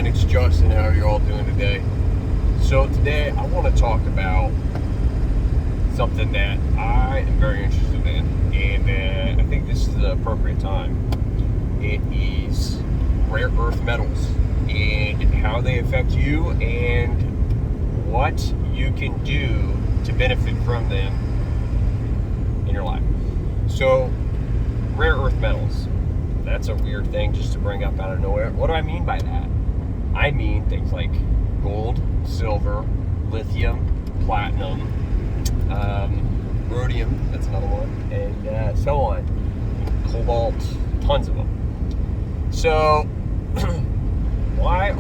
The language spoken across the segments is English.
everyone, it's Justin. How are you all doing today? So today I want to talk about something that I am very interested in, and I think this is the appropriate time. It is rare earth metals and how they affect you and what you can do to benefit from them in your life. So, rare earth metals. That's a weird thing just to bring up out of nowhere. What do I mean by that? I mean things like gold, silver, lithium, platinum, rhodium, that's another one, and so on. Cobalt, tons of them. So, why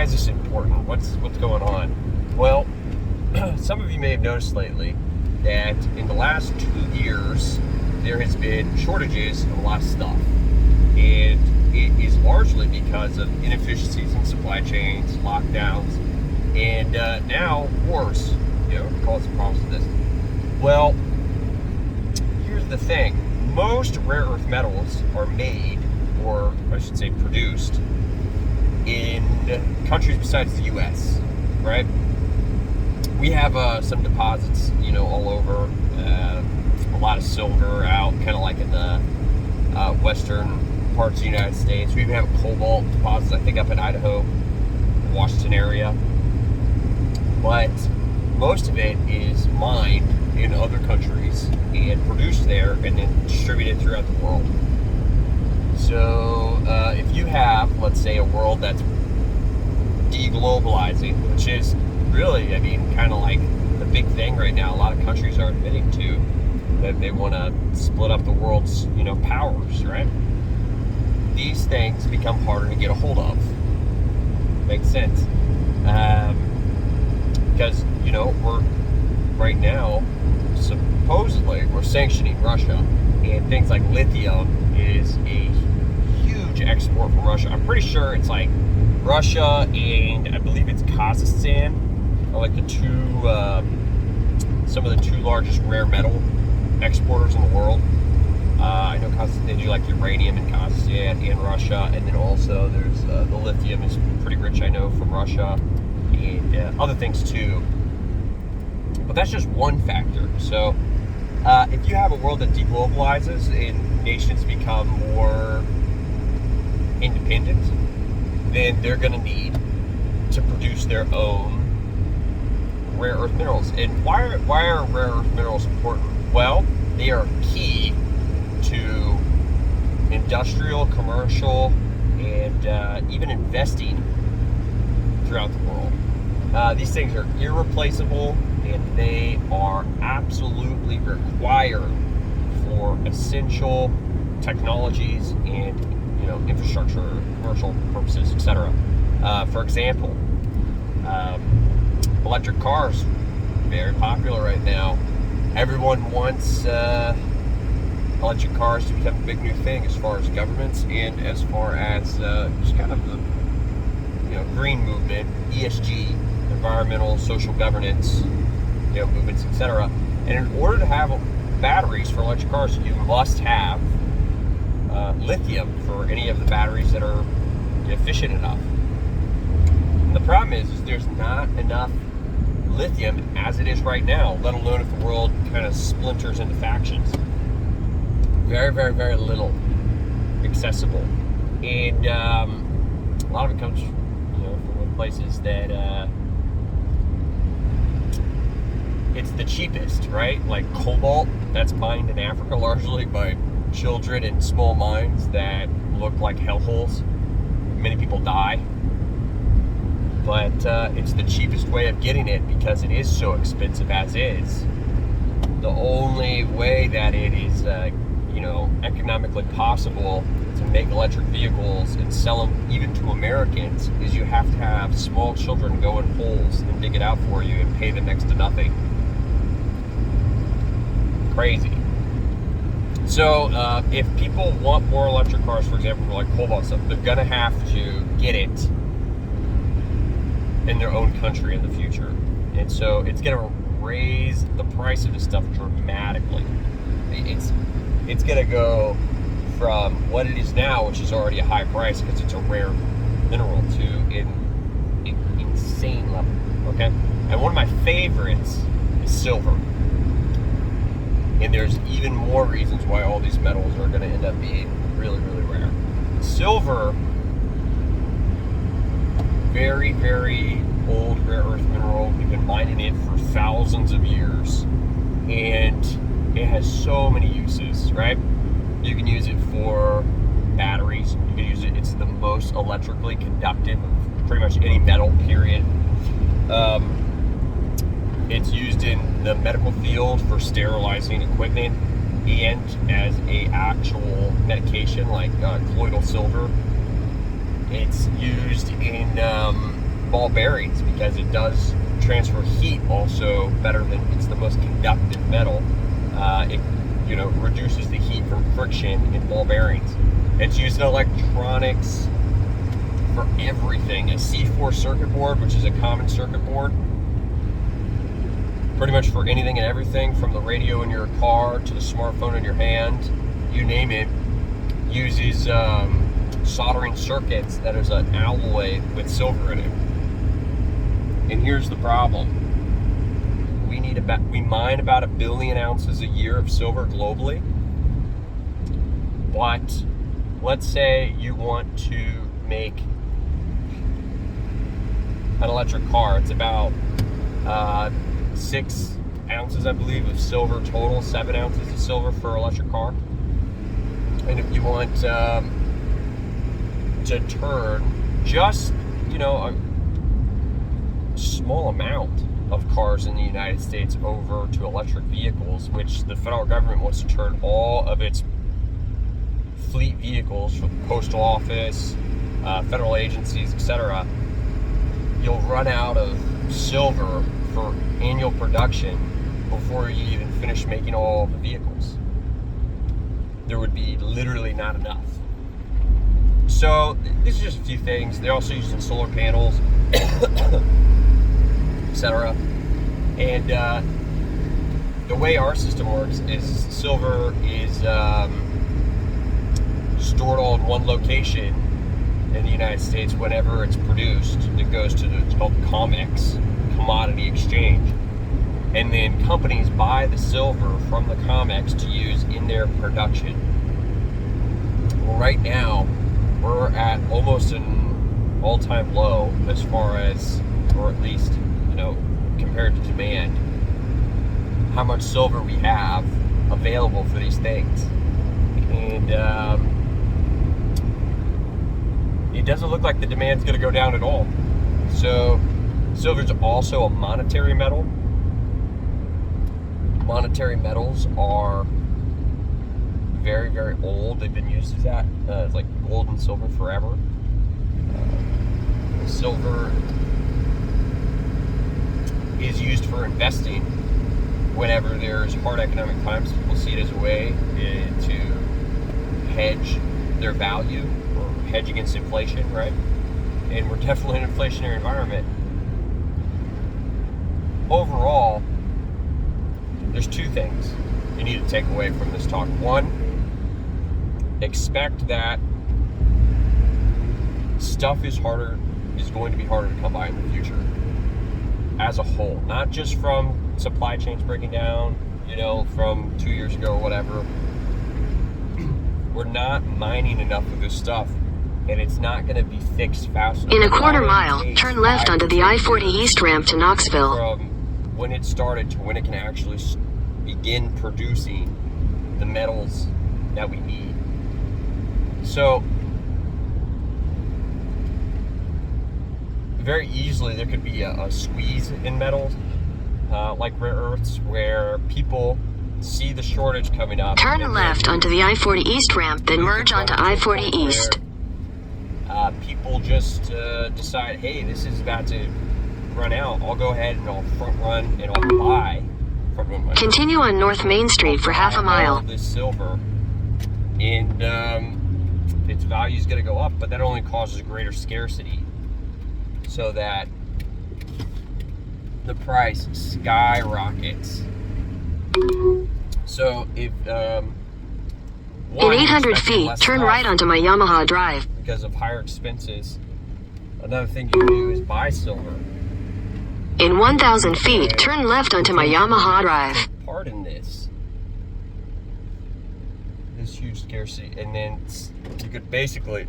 is this important? What's going on? Well, some of you may have noticed lately that in the last 2 years there has been shortages of a lot of stuff, and it is largely because of inefficiencies in supply chains, lockdowns, and now wars. Causing problems with this. Well, here's the thing: most rare earth metals are made, or I should say produced, in countries besides the U.S., right? We have some deposits, all over. A lot of silver out, kind of like in the western parts of the United States. We even have cobalt deposits, I think, up in Idaho, Washington area. But most of it is mined in other countries and produced there and then distributed throughout the world. So if you have, let's say, a world that's deglobalizing, which is really, kind of like the big thing right now, a lot of countries are admitting to, that they want to split up the world's, powers, right? These things become harder to get a hold of. Makes sense. Because, we're right now, supposedly, we're sanctioning Russia, and things like lithium is a huge export from Russia. I'm pretty sure it's like Russia and I believe it's Kazakhstan are like the two, some of the two largest rare metal exporters in the world. I know they do like uranium in Kazakhstan and Russia, and then also there's the lithium is pretty rich, I know, from Russia, and other things too. But that's just one factor. So if you have a world that deglobalizes and nations become more independent, then they're going to need to produce their own rare earth minerals. And why are rare earth minerals important? Well, they are key to industrial, commercial, and even investing throughout the world. These things are irreplaceable, and they are absolutely required for essential technologies and infrastructure, commercial purposes, etc. For example, electric cars, very popular right now. Everyone wants electric cars to become a big new thing as far as governments and as far as just kind of the green movement, ESG, environmental, social governance, movements, etc. And in order to have batteries for electric cars, you must have lithium for any of the batteries that are efficient enough. And the problem is there's not enough lithium as it is right now, let alone if the world kind of splinters into factions. Very, very, very little accessible. And a lot of it comes from places that it's the cheapest, right? Like cobalt, that's mined in Africa largely by children in small mines that look like hellholes. Many people die. But it's the cheapest way of getting it because it is so expensive as is. The only way that it is, economically possible to make electric vehicles and sell them even to Americans is you have to have small children go in holes and dig it out for you and pay them next to nothing. Crazy. So if people want more electric cars, for example, for like cobalt stuff, they're gonna have to get it in their own country in the future. And so it's gonna raise the price of this stuff dramatically. It's gonna go from what it is now, which is already a high price because it's a rare mineral to an insane level, okay? And one of my favorites is silver. And there's even more reasons why all these metals are going to end up being really, really rare. Silver, very, very old rare earth mineral. We've been mining it for thousands of years. And it has so many uses, right? You can use it for batteries. You can use it, it's the most electrically conductive of pretty much any metal, period. It's used in the medical field for sterilizing equipment and as a actual medication like colloidal silver. It's used in ball bearings because it does transfer heat also better than, it's the most conductive metal. It reduces the heat from friction in ball bearings. It's used in electronics for everything. A C4 circuit board, which is a common circuit board, pretty much for anything and everything, from the radio in your car to the smartphone in your hand, you name it, uses soldering circuits that is an alloy with silver in it. And here's the problem. We mine about 1 billion ounces a year of silver globally. But let's say you want to make an electric car. It's about 6 ounces, I believe, of silver total, 7 ounces of silver for an electric car. And if you want to turn just, a small amount of cars in the United States over to electric vehicles, which the federal government wants to turn all of its fleet vehicles for the postal office, federal agencies, etc., you'll run out of silver for annual production before you even finish making all the vehicles. There would be literally not enough. So these are just a few things. They're also used in solar panels, etc. And the way our system works is silver is stored all in one location in the United States. Whenever it's produced, it goes to it's called COMEX, Commodity Exchange. And then companies buy the silver from the COMEX to use in their production. Well, right now, we're at almost an all-time low as far as, or at least, compared to demand, how much silver we have available for these things. And it doesn't look like the demand's going to go down at all. So silver's also a monetary metal. Monetary metals are very, very old. They've been used as that. It's like gold and silver forever. Silver is used for investing whenever there's hard economic times. People see it as a way to hedge their value or hedge against inflation, right? And we're definitely in an inflationary environment. Overall, there's two things you need to take away from this talk. One, expect that stuff is going to be harder to come by in the future as a whole, not just from supply chains breaking down, from 2 years ago or whatever. We're not mining enough of this stuff, and it's not going to be fixed fast enough. In a quarter mile, turn left onto the I-40 East ramp to Knoxville. From when it started to when it can actually begin producing the metals that we need. So very easily there could be a squeeze in metals, like rare earths, where people see the shortage coming up. Turn left onto the I-40 East ramp, then merge onto I-40 East. People just decide, hey, this is about to run out. I'll go ahead and I'll front run and I'll buy. Continue on North Main Street for half a mile. This silver, and its value is going to go up, but that only causes greater scarcity, so that the price skyrockets. So if in 800 feet, turn right onto my Yamaha Drive. Because of higher expenses Another thing you can do is buy silver. In 1,000 feet, turn left onto my Yamaha Drive. Take part in this huge scarcity, and then you could basically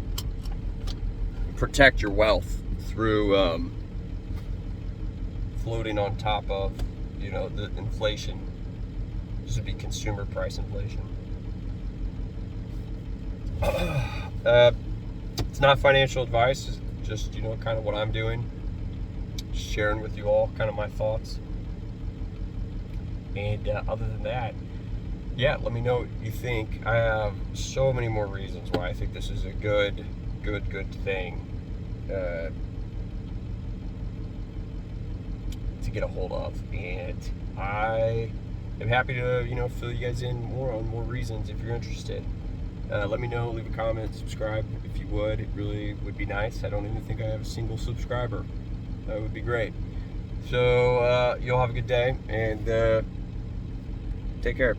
protect your wealth through floating on top of, you know, the inflation. This would be consumer price inflation. It's not financial advice, it's just, you know, kind of what I'm doing, sharing with you all kind of my thoughts. And other than that, yeah, let me know what you think. I have so many more reasons why I think this is a good thing to get a hold of, and I am happy to, you know, fill you guys in more on more reasons if you're interested. Let me know, leave a comment, subscribe if you would. It really would be nice. I don't even think I have a single subscriber. That would be great. So you'll have a good day, and take care.